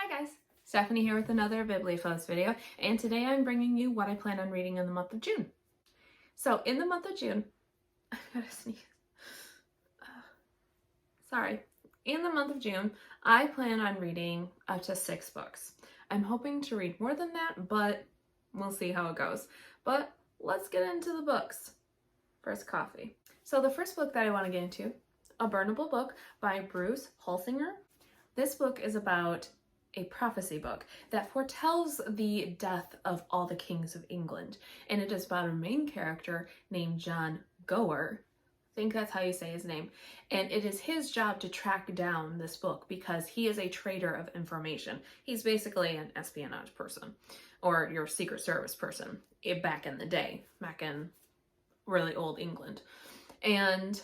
Hi guys, Stephanie here with another Bibliophiles video, and today I'm bringing you what I plan on reading in the month of June. So in the month of June, I gotta sneeze. Sorry. In the month of June, I plan on reading up to 6 books. I'm hoping to read more than that, but we'll see how it goes. But let's get into the books. First, coffee. So the first book that I want to get into, a Burnable book by Bruce Holsinger. This book is about a prophecy book that foretells the death of all the kings of England. And it is about a main character named John Gower. I think that's how you say his name. And it is his job to track down this book because he is a trader of information. He's basically an espionage person or your Secret Service person back in the day, back in really old England. And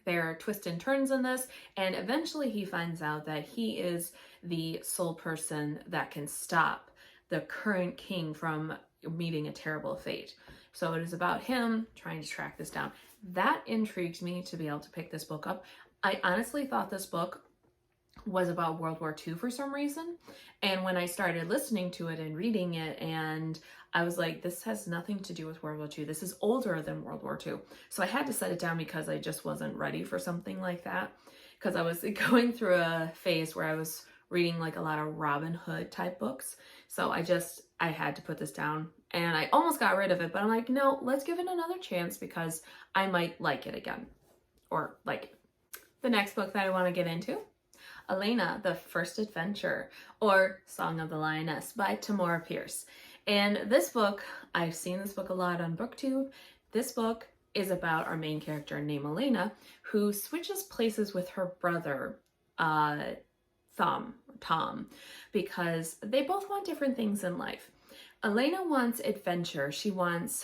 there are twists and turns in this, and eventually he finds out that he is the sole person that can stop the current king from meeting a terrible fate. So it is about him trying to track this down. That intrigued me to be able to pick this book up. I honestly thought this book was about World War II for some reason, and when I started listening to it and reading it, and I was like, this has nothing to do with World War II. This is older than World War II. So I had to set it down because I just wasn't ready for something like that, because I was going through a phase where I was reading like a lot of Robin Hood type books. So I had to put this down, and I almost got rid of it, but I'm like, no, let's give it another chance because I might like it again, or like it. The next book that I want to get into, Elena, the First Adventure, or Song of the Lioness by Tamora Pierce. And this book, I've seen this book a lot on BookTube. This book is about our main character named Elena, who switches places with her brother, Tom, because they both want different things in life. Elena wants adventure. She wants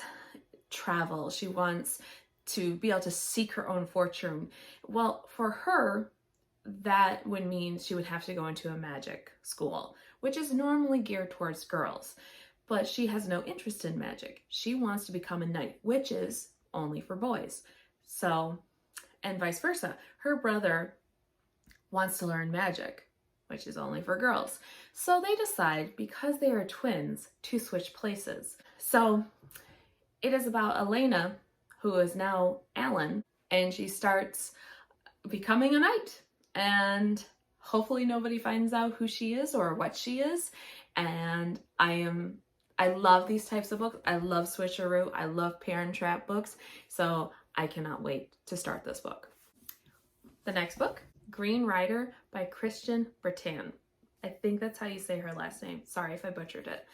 travel. She wants to be able to seek her own fortune. Well, for her, that would mean she would have to go into a magic school, which is normally geared towards girls. But she has no interest in magic. She wants to become a knight, which is only for boys. So, and vice versa. Her brother wants to learn magic, which is only for girls. So they decide, because they are twins, to switch places. So it is about Elena, who is now Alan, and she starts becoming a knight. And hopefully nobody finds out who she is or what she is. And I love these types of books. I love switcheroo. I love Parent Trap books. So I cannot wait to start this book. The next book, Green Rider by Christian Breton. I think that's how you say her last name. Sorry if I butchered it.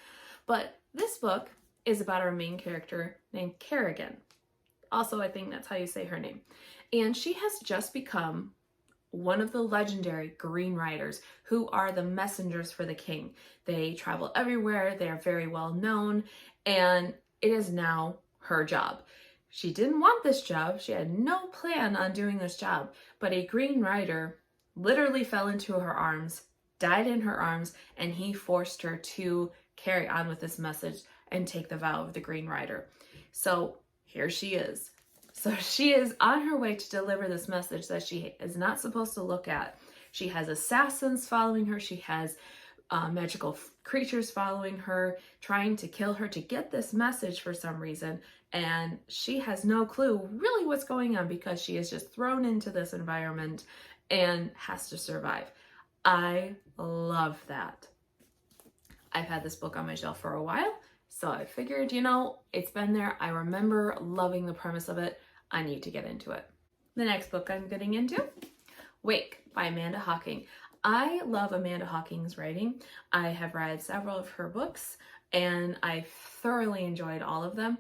But this book is about our main character named Kerrigan. Also, I think that's how you say her name. And she has just become one of the legendary Green Riders, who are the messengers for the king. They travel everywhere, they are very well known, and it is now her job. She didn't want this job, she had no plan on doing this job, but a Green Rider literally fell into her arms, died in her arms, and he forced her to carry on with this message and take the vow of the Green Rider. So here she is. So she is on her way to deliver this message that she is not supposed to look at. She has assassins following her. She has magical creatures following her, trying to kill her to get this message for some reason. And she has no clue really what's going on because she is just thrown into this environment and has to survive. I love that. I've had this book on my shelf for a while. So I figured, it's been there. I remember loving the premise of it. I need to get into it. The next book I'm getting into, Wake by Amanda Hocking. I love Amanda Hocking's writing. I have read several of her books and I thoroughly enjoyed all of them.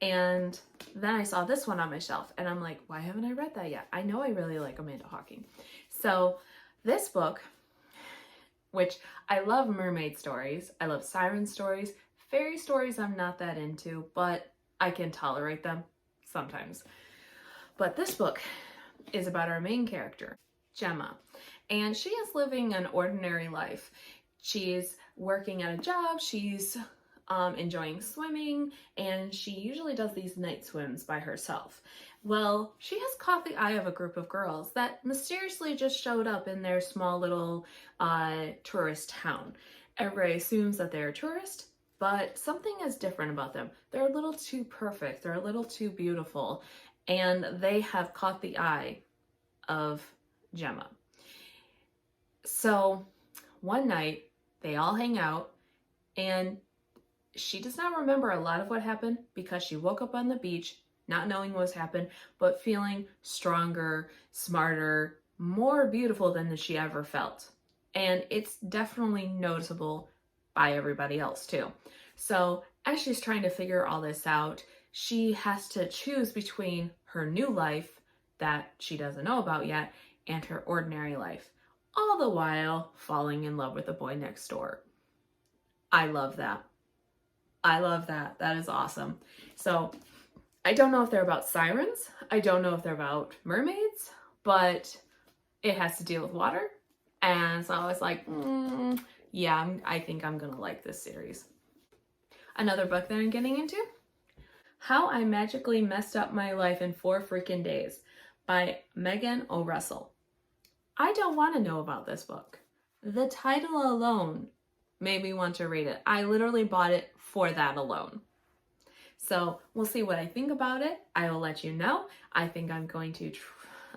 And then I saw this one on my shelf and I'm like, why haven't I read that yet? I know I really like Amanda Hocking. So this book, which I love mermaid stories, I love siren stories, fairy stories I'm not that into, but I can tolerate them sometimes. But this book is about our main character, Gemma, and she is living an ordinary life. She's working at a job, she's enjoying swimming, and she usually does these night swims by herself. Well, she has caught the eye of a group of girls that mysteriously just showed up in their small little tourist town. Everybody assumes that they're a tourist, but something is different about them. They're a little too perfect, they're a little too beautiful, and they have caught the eye of Gemma. So one night, they all hang out, and she does not remember a lot of what happened because she woke up on the beach not knowing what's happened, but feeling stronger, smarter, more beautiful than she ever felt. And it's definitely noticeable by everybody else too. So as she's trying to figure all this out, she has to choose between her new life that she doesn't know about yet and her ordinary life, all the while falling in love with the boy next door. I love that. I love that. That is awesome. So I don't know if they're about sirens. I don't know if they're about mermaids, but it has to deal with water. And so I was like, yeah, I think I'm going to like this series. Another book that I'm getting into, How I Magically Messed Up My Life in 4 Freaking Days by Megan O'Russell. I don't want to know about this book. The title alone made me want to read it. I literally bought it for that alone. So we'll see what I think about it. I will let you know. I think I'm going to,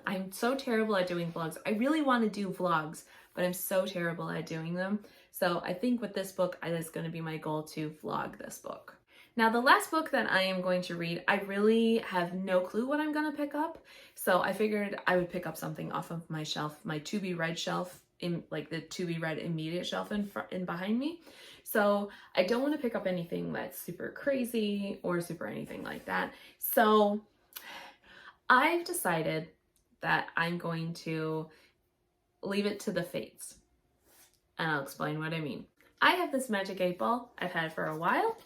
I'm so terrible at doing vlogs. I really want to do vlogs, but I'm so terrible at doing them. So I think with this book, it is going to be my goal to vlog this book. Now, the last book that I am going to read, I really have no clue what I'm going to pick up. So I figured I would pick up something off of my shelf, my to be read shelf, in like the to be read immediate shelf in behind me. So I don't want to pick up anything that's super crazy or super anything like that. So I've decided that I'm going to leave it to the fates. And I'll explain what I mean. I have this magic 8-ball I've had for a while,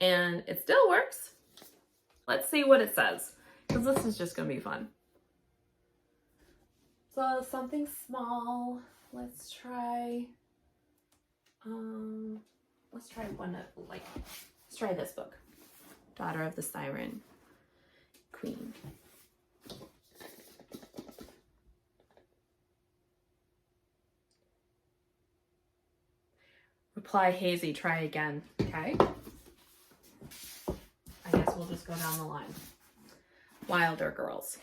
and it still works. Let's see what it says, because this is just going to be fun. So something small. Let's try one that, like, let's try this book. Daughter of the Siren Queen. Reply hazy, try again. Okay. I guess we'll just go down the line. Wilder Girls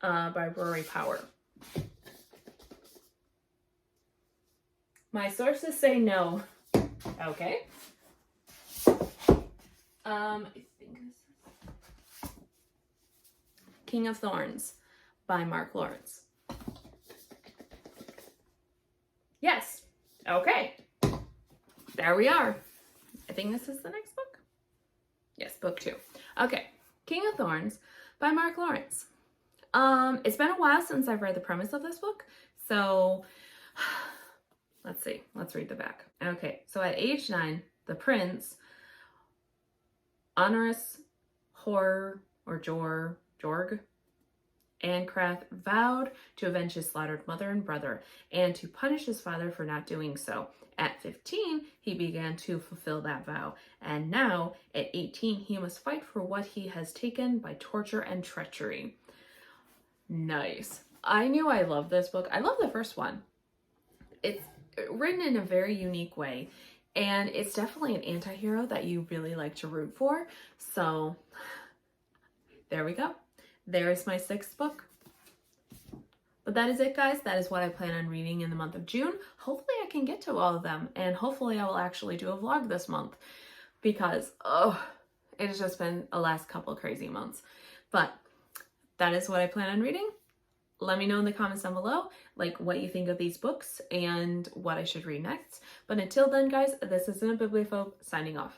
by Rory Power. My sources say no. Okay. I think this is King of Thorns by Mark Lawrence. Yes. Okay. There we are. I think this is the next book. Yes, book 2. Okay. King of Thorns by Mark Lawrence. It's been a while since I've read the premise of this book, so let's see. Let's read the back. Okay, so at age 9, the prince, Honorus Jorg, Ancrath, vowed to avenge his slaughtered mother and brother, and to punish his father for not doing so. At 15, he began to fulfill that vow, and now, at 18, he must fight for what he has taken by torture and treachery. Nice. I knew I loved this book. I love the first one. It's written in a very unique way, and it's definitely an anti-hero that you really like to root for. So there we go. There's my 6th book. But that is it, guys. That is what I plan on reading in the month of June. Hopefully I can get to all of them, and hopefully I will actually do a vlog this month, because it has just been the last couple crazy months. But that is what I plan on reading. Let me know in the comments down below, like, what you think of these books and what I should read next. But until then, guys, this is Elena signing off.